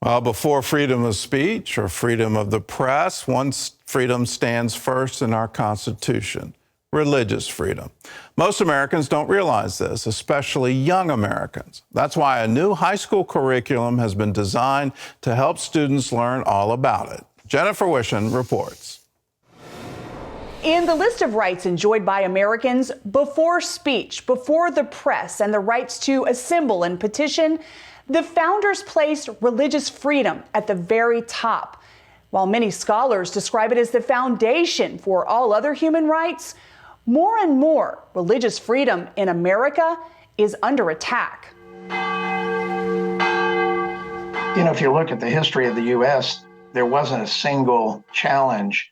Well, before freedom of speech or freedom of the press, one freedom stands first in our Constitution: religious freedom. Most Americans don't realize this, especially young Americans. That's why a new high school curriculum has been designed to help students learn all about it. Jennifer Wishon reports. In the list of rights enjoyed by Americans before speech, before the press, and the rights to assemble and petition, the founders placed religious freedom at the very top. While many scholars describe it as the foundation for all other human rights, more and more religious freedom in America is under attack. If you look at the history of the U.S., there wasn't a single challenge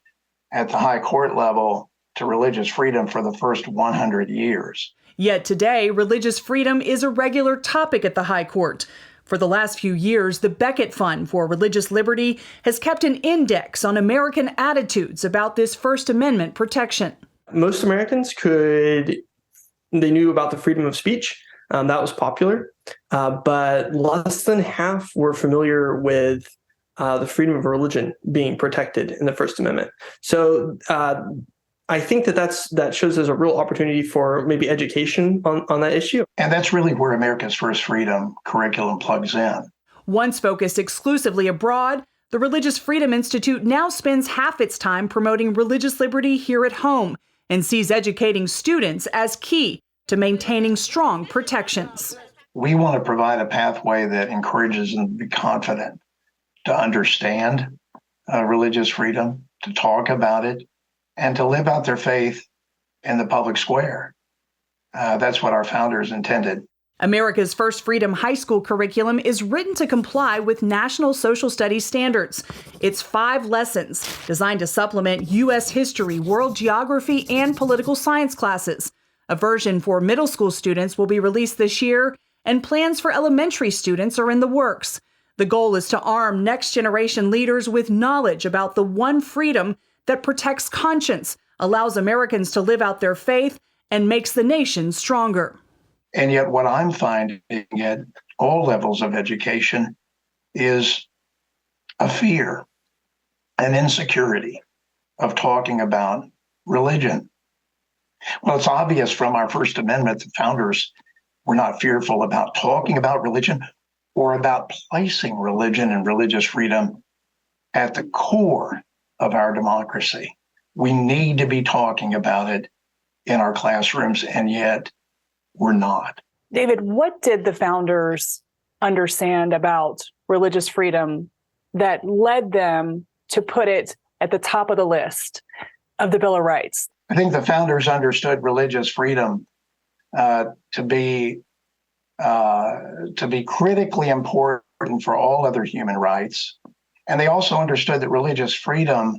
at the high court level to religious freedom for the first 100 years. Yet today, religious freedom is a regular topic at the high court. For the last few years, the Becket Fund for Religious Liberty has kept an index on American attitudes about this First Amendment protection. Most Americans they knew about the freedom of speech. That was popular. But less than half were familiar with the freedom of religion being protected in the First Amendment. So I think that shows there's a real opportunity for maybe education on that issue. And that's really where America's First Freedom curriculum plugs in. Once focused exclusively abroad, the Religious Freedom Institute now spends half its time promoting religious liberty here at home and sees educating students as key to maintaining strong protections. We want to provide a pathway that encourages them to be confident, to understand religious freedom, to talk about it, and to live out their faith in the public square. That's what our founders intended. America's First Freedom high school curriculum is written to comply with national social studies standards. It's 5 lessons designed to supplement U.S. history, world geography, and political science classes. A version for middle school students will be released this year, and plans for elementary students are in the works. The goal is to arm next generation leaders with knowledge about the one freedom that protects conscience, allows Americans to live out their faith, and makes the nation stronger. And yet what I'm finding at all levels of education is a fear, an insecurity of talking about religion. Well, it's obvious from our First Amendment, the founders were not fearful about talking about religion or about placing religion and religious freedom at the core of our democracy. We need to be talking about it in our classrooms, and yet we're not. David, what did the founders understand about religious freedom that led them to put it at the top of the list of the Bill of Rights? I think the founders understood religious freedom to be critically important for all other human rights. And they also understood that religious freedom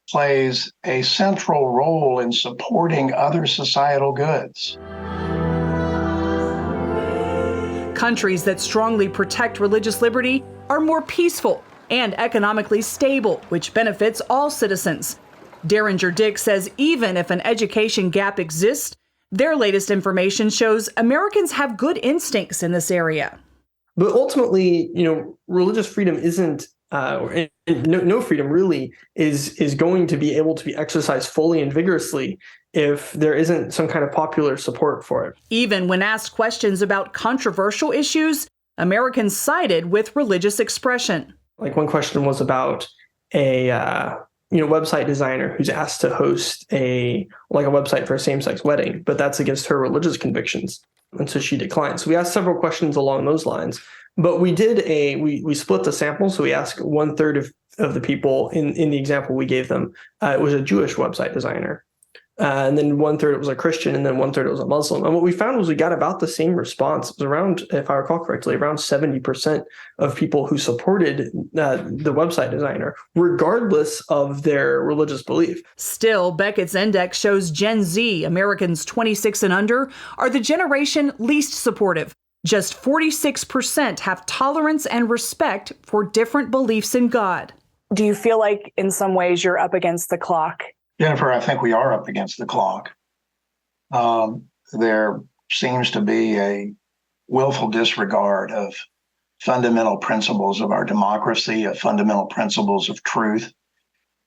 plays a central role in supporting other societal goods. Countries that strongly protect religious liberty are more peaceful and economically stable, which benefits all citizens. Derringer Dick says even if an education gap exists, their latest information shows Americans have good instincts in this area. But ultimately, religious freedom isn't, no freedom really is going to be able to be exercised fully and vigorously if there isn't some kind of popular support for it. Even when asked questions about controversial issues, Americans sided with religious expression. Like one question was about a website designer who's asked to host a website for a same-sex wedding, but that's against her religious convictions. And so she declined. So we asked several questions along those lines, but we split the sample. So we asked 1/3 of the people in the example we gave them. It was a Jewish website designer. And then 1/3 it was a Christian, and then 1/3 it was a Muslim. And what we found was we got about the same response. It was around, if I recall correctly, around 70% of people who supported the website designer, regardless of their religious belief. Still, Beckett's index shows Gen Z, Americans 26 and under, are the generation least supportive. Just 46% have tolerance and respect for different beliefs in God. Do you feel like in some ways you're up against the clock? Jennifer, I think we are up against the clock. There seems to be a willful disregard of fundamental principles of our democracy, fundamental principles of truth,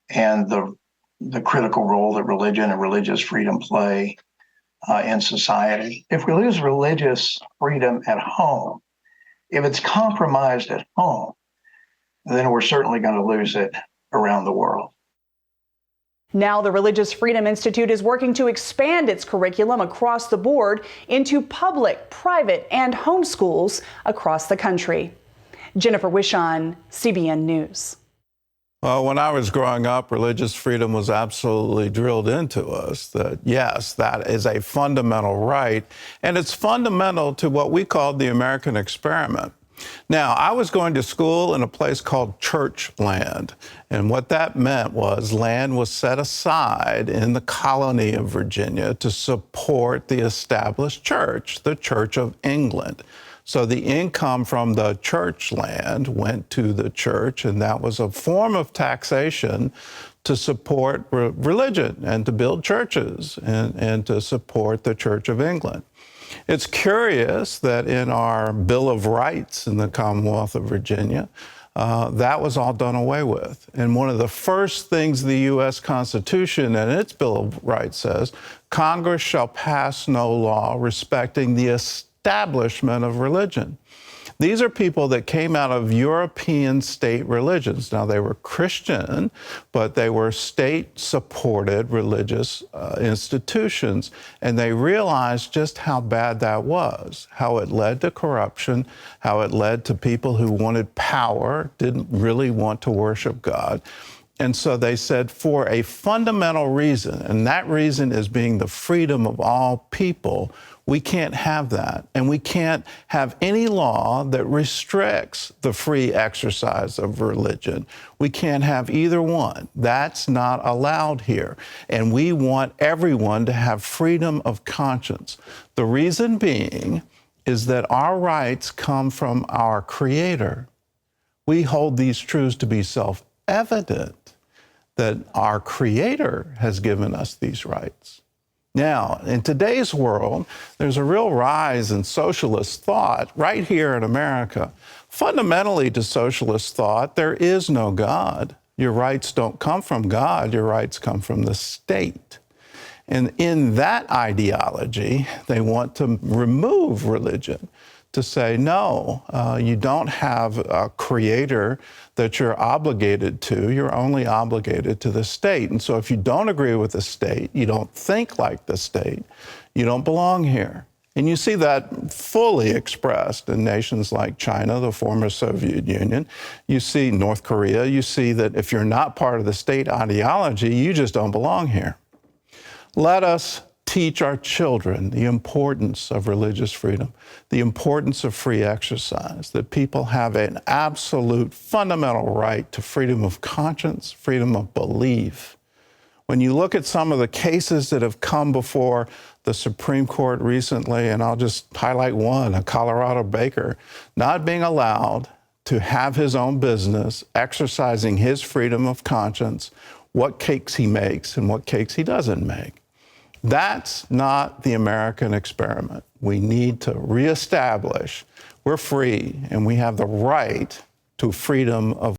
and the critical role that religion and religious freedom play in society. If we lose religious freedom at home, if it's compromised at home, then we're certainly going to lose it around the world. Now, the Religious Freedom Institute is working to expand its curriculum across the board into public, private, and home schools across the country. Jennifer Wishon, CBN News. Well, when I was growing up, religious freedom was absolutely drilled into us that, yes, that is a fundamental right, and it's fundamental to what we called the American experiment. Now, I was going to school in a place called church land, and what that meant was land was set aside in the colony of Virginia to support the established church, the Church of England. So the income from the church land went to the church, and that was a form of taxation to support religion and to build churches and to support the Church of England. It's curious that in our Bill of Rights in the Commonwealth of Virginia, that was all done away with. And one of the first things the U.S. Constitution and its Bill of Rights says, Congress shall pass no law respecting the establishment of religion. These are people that came out of European state religions. Now, they were Christian, but they were state-supported religious institutions, and they realized just how bad that was, how it led to corruption, how it led to people who wanted power, didn't really want to worship God. And so they said, for a fundamental reason, and that reason is being the freedom of all people, we can't have that. And we can't have any law that restricts the free exercise of religion. We can't have either one. That's not allowed here. And we want everyone to have freedom of conscience. The reason being is that our rights come from our Creator. We hold these truths to be self-evident, that our Creator has given us these rights. Now, in today's world, there's a real rise in socialist thought right here in America. Fundamentally to socialist thought, there is no God. Your rights don't come from God, your rights come from the state. And in that ideology, they want to remove religion, to say, no, you don't have a Creator that you're obligated to. You're only obligated to the state. And so if you don't agree with the state, you don't think like the state, you don't belong here. And you see that fully expressed in nations like China, the former Soviet Union. You see North Korea. You see that if you're not part of the state ideology, you just don't belong here. Let us teach our children the importance of religious freedom, the importance of free exercise, that people have an absolute fundamental right to freedom of conscience, freedom of belief. When you look at some of the cases that have come before the Supreme Court recently, and I'll just highlight one, a Colorado baker not being allowed to have his own business, exercising his freedom of conscience, what cakes he makes and what cakes he doesn't make. That's not the American experiment. We need to reestablish we're free and we have the right to freedom of